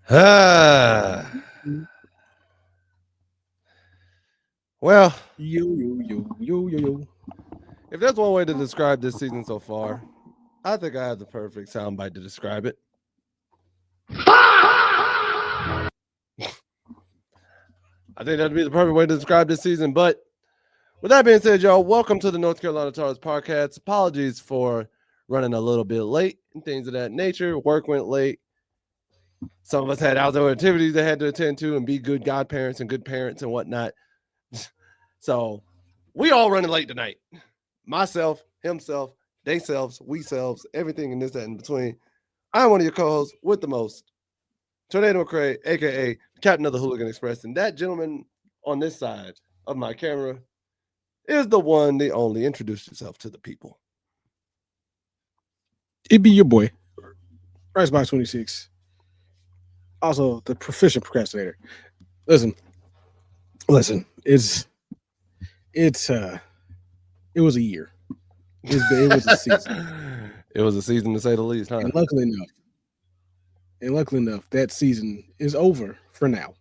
Ah, well, Yo. if there's one way to describe this season so far, I think I have the perfect soundbite to describe it. I think that'd be the perfect way to describe this season. But with that being said, y'all, welcome to the North Carolina Tars podcast. Apologies for running a little bit late and things of that nature. Work went late. Some of us had outdoor activities they had to attend to and be good godparents and good parents and whatnot. So we all running late tonight. Myself, himself, they selves, we selves, everything in this that in between. I'm one of your co-hosts with the most, Tornado McCray, aka Captain of the Hooligan Express, and that gentleman on this side of my camera is the one, the only. Introduce yourself to the people. It be your boy, Ricebox26. Also, the proficient procrastinator. Listen. It's it was a year. It was a season, It was a season to say the least, huh? and luckily enough, that season is over for now,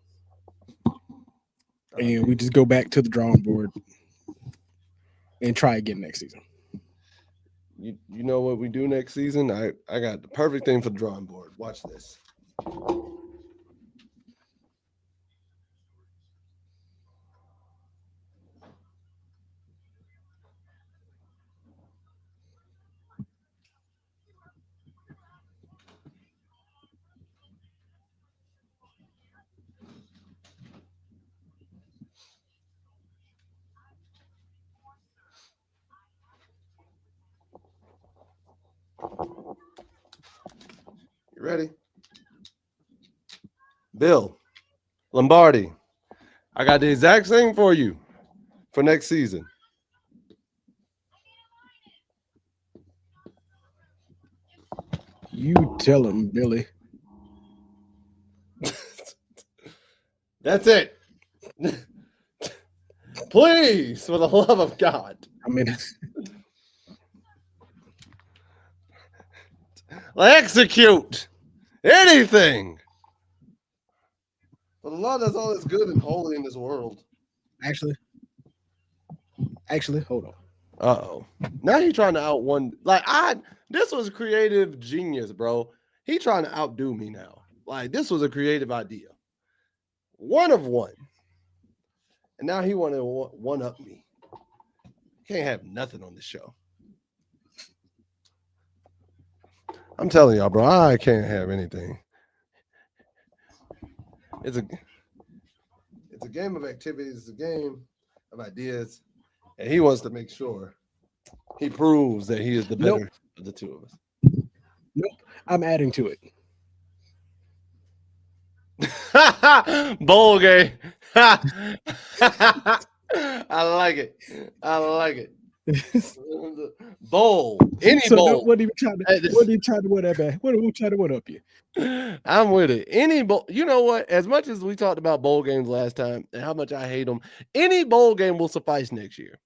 and we just go back to the drawing board and try again next season. You know what we do next season? I got the perfect thing for the drawing board. Watch this. You ready? Bill Lombardi. I got the exact same for you for next season. You tell him, Billy. That's it. Please, for the love of God, I mean, execute anything. For the Lord, that's all that's good and holy in this world. actually, hold on. Uh-oh. Now he trying to outrun. This was creative genius, bro. He trying to outdo me now. Like, this was a creative idea. One of one. And now he want to one up me. Can't have nothing on this show. I'm telling y'all, bro, I can't have anything. It's a game of activities, it's a game of ideas, and he wants to make sure he proves that he is the Nope, better of the two of us. nope. I'm adding to it. Bowl game. I like it. I like it. Bowl. Any So bowl. what are you trying to? What are you trying to? What up? What are you trying to? What up you? I'm with it. Any bowl. You know what? As much as we talked about bowl games last time and how much I hate them, any bowl game will suffice next year.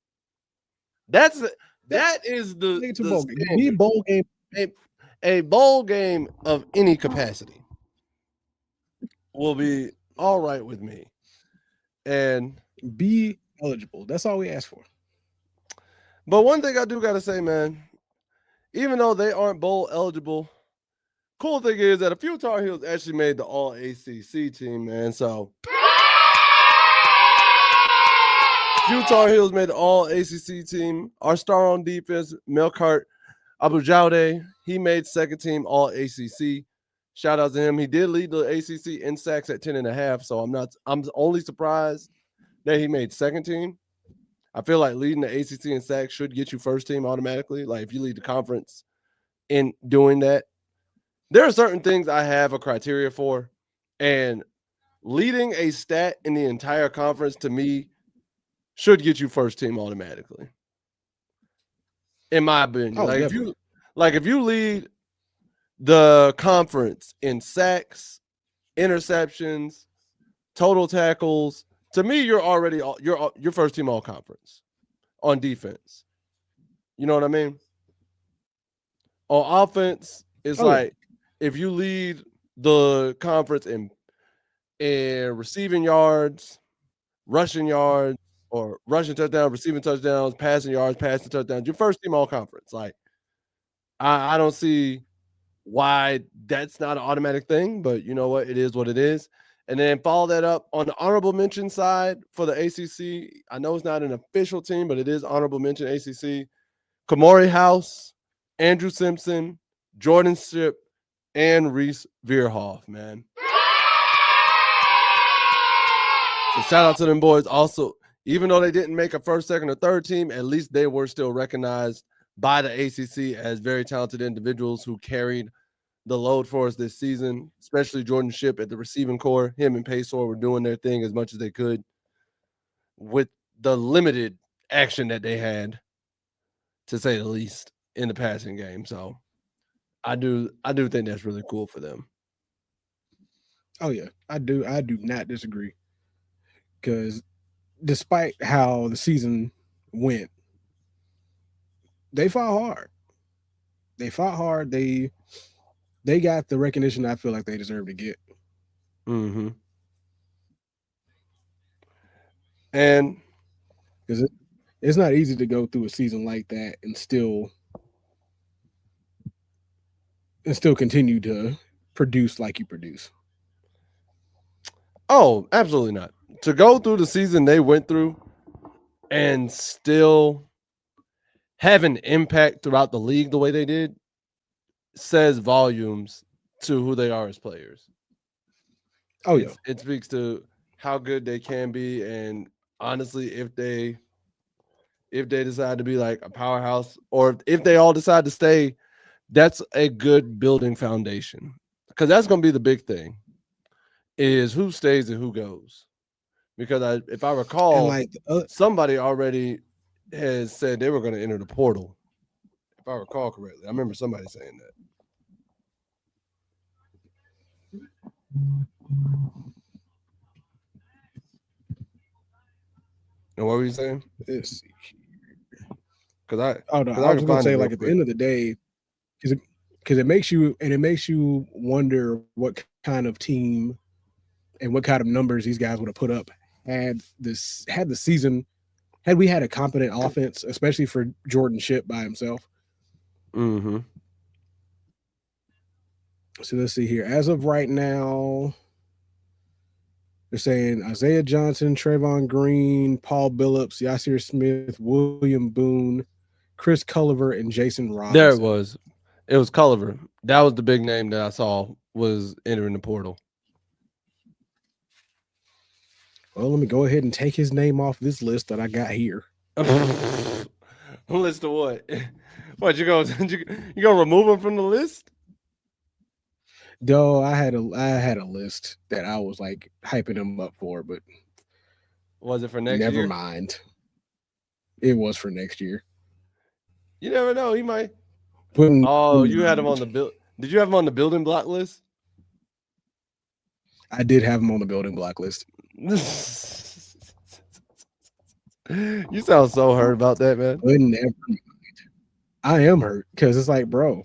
That's that is Nigga, to the bowl game. Be a standard. bowl game. A, a bowl game of any capacity will be all right with me. And Be eligible. That's all we ask for. but one thing I do gotta say, man, even though they aren't bowl eligible, cool thing is that a few Tar Heels actually made the All-ACC team, man. So few Tar Heels made the All-ACC team. Our star on defense, Melkart Abujaude, he made second team All-ACC. Shout out to him. He did lead the ACC in sacks at 10.5. So I'm only surprised that he made second team. I feel like leading the ACC in sacks should get you first team automatically. Like if you lead the conference in doing that, there are certain things I have a criteria for, and leading a stat in the entire conference to me should get you first team automatically. In my opinion, Oh, definitely. if you lead the conference in sacks, interceptions, total tackles, to me you're already you're first team all conference on defense. You know what I mean? On offense, it's Oh yeah. like if you lead the conference in receiving yards, rushing yards, or rushing touchdowns, receiving touchdowns, passing yards, passing touchdowns. Your first team all conference. Like I don't see why that's not an automatic thing, but you know what? It is what it is. And then follow that up on the honorable mention side for the ACC. I know it's not an official team, but it is honorable mention ACC. Kamari House, Andrew Simpson, Jordan Ship, and Reese Veerhoff, man. So shout out to them boys. Also, even though they didn't make a first, second, or third team, at least they were still recognized by the ACC as very talented individuals who carried the load for us this season, especially Jordan Ship at the receiving core. Him and Paysor were doing their thing as much as they could with the limited action that they had, to say the least, in the passing game. So I do think that's really cool for them. Oh yeah, I do not disagree. Because despite how the season went, they fought hard. They fought hard. They got the recognition I feel like they deserve to get. Mm-hmm. And because it's not easy to go through a season like that and still continue to produce like you produce. Oh, absolutely not. To go through the season they went through and still have an impact throughout the league the way they did says volumes to who they are as players. Oh yeah, it speaks to how good they can be, and honestly, if they decide to be like a powerhouse, or if they all decide to stay, that's a good building foundation, because that's going to be the big thing, is who stays and who goes. Because if I recall, somebody already has said they were going to enter the portal. If I recall correctly, I remember somebody saying that. And what were you saying? Let's see. Because I was just gonna say, like, at the end of the day, because it makes you wonder what kind of team and what kind of numbers these guys would have put up had the season, had we had a competent offense, especially for Jordan Ship by himself. Mm-hmm. So let's see here. As of right now, they're saying Isaiah Johnson, Trayvon Green, Paul Billups, Yasir Smith, William Boone, Chris Culliver, and Jason Robinson. There it was. It was Culliver. That was the big name that I saw was entering the portal. Well, let me go ahead and take his name off this list that I got here. List of what? What, you gonna remove him from the list? No, I had a list that I was like hyping him up for, but was it for next year? Never mind. It was for next year. You never know. He might. You had him on the build. Did you have him on the building block list? I did have him on the building block list. You sound so hurt about that, man. Never mind. I am hurt because it's like, bro.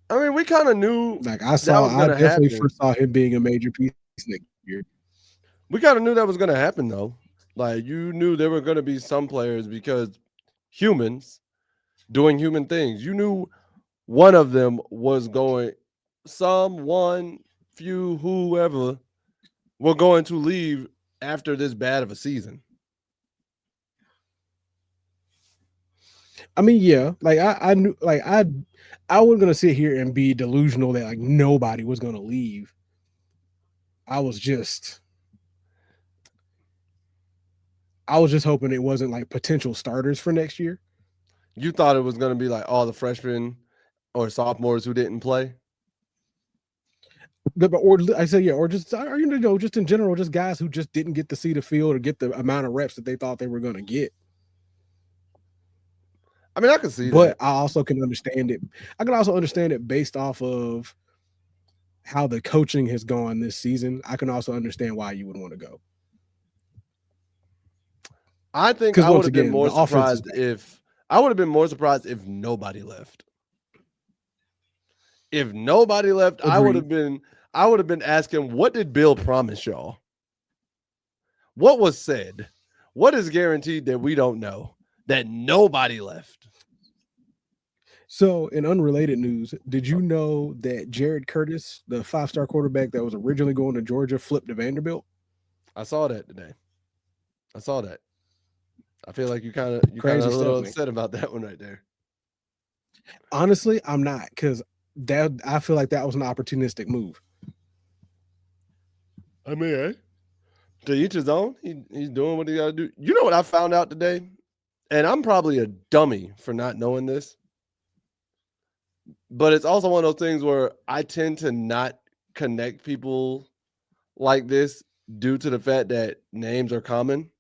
I mean, we kind of knew. Like I definitely first saw him being a major piece next year. We kind of knew that was going to happen, though. Like, you knew there were going to be some players, because humans doing human things. You knew one of them was going, one, few, whoever, were going to leave after this bad of a season. I mean, yeah, like I knew, like I wasn't gonna sit here and be delusional that like nobody was gonna leave. I was just hoping it wasn't like potential starters for next year. You thought it was going to be like all the freshmen or sophomores who didn't play? Or I said, yeah, or just just in general, just guys who just didn't get to see the field or get the amount of reps that they thought they were going to get. I mean, I can see but that. I also can understand it. I can also understand it based off of how the coaching has gone this season. I can also understand why you would want to go. I think I would have been more surprised if nobody left. If nobody left, I would Agreed. have been asking, what did Bill promise y'all? What was said? What is guaranteed that we don't know? That nobody left. So, in unrelated news, did you know that Jared Curtis, the 5-star quarterback that was originally going to Georgia, flipped to Vanderbilt? I saw that today. I saw that. I feel like you kind of Crazy a little stuff, man. upset about that one right there. Honestly, I'm not, because that I feel like that was an opportunistic move. I mean, to each his own. He's doing what he got to do. You know what I found out today? And I'm probably a dummy for not knowing this. But it's also one of those things where I tend to not connect people like this due to the fact that names are common.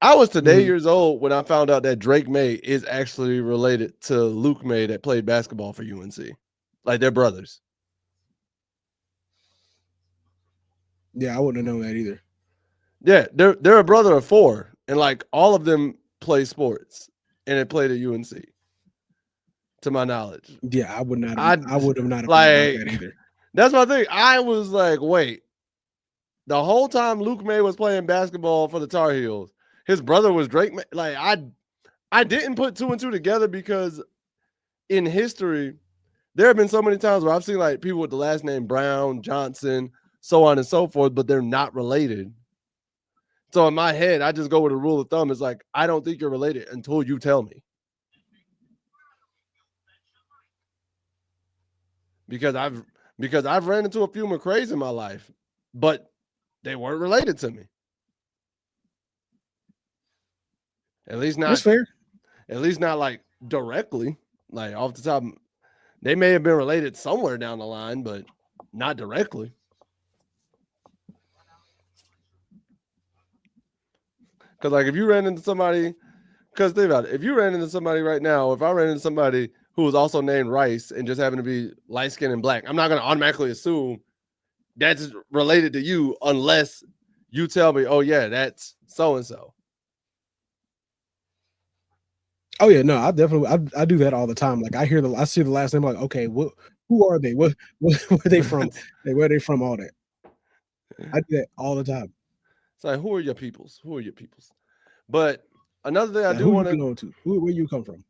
I was today Mhm. years old when I found out that Drake May is actually related to Luke May that played basketball for UNC. Like they're brothers. Yeah, I wouldn't have known that either. Yeah, they're a brother of four, and like all of them play sports, and it played at UNC, to my knowledge. Yeah, I I would have not have known about like that either. that's my thing. I was like, wait, the whole time Luke May was playing basketball for the Tar Heels, his brother was Drake May. Like I didn't put two and two together because in history, there have been so many times where I've seen like people with the last name Brown, Johnson, so on and so forth, but they're not related. So in my head, I just go with a rule of thumb. It's like, I don't think you're related until you tell me. Because I've ran into a few McCrays in my life, but they weren't related to me. At least That's not fair. like directly. Like off the top, they may have been related somewhere down the line, but not directly. Because like if you ran into somebody, because think about it, if you ran into somebody right now, if I ran into somebody who was also named Rice and just happened to be light skinned and black, I'm not going to automatically assume that's related to you unless you tell me, oh yeah, that's so and so. Oh yeah, no, I definitely I do that all the time. Like I see the last name, like, okay, who are they? Where are they from? Like, where are they from? All that. I do that all the time. It's like, who are your peoples? Who are your peoples? But another thing I Like, do who you want to belong to? Where you come from?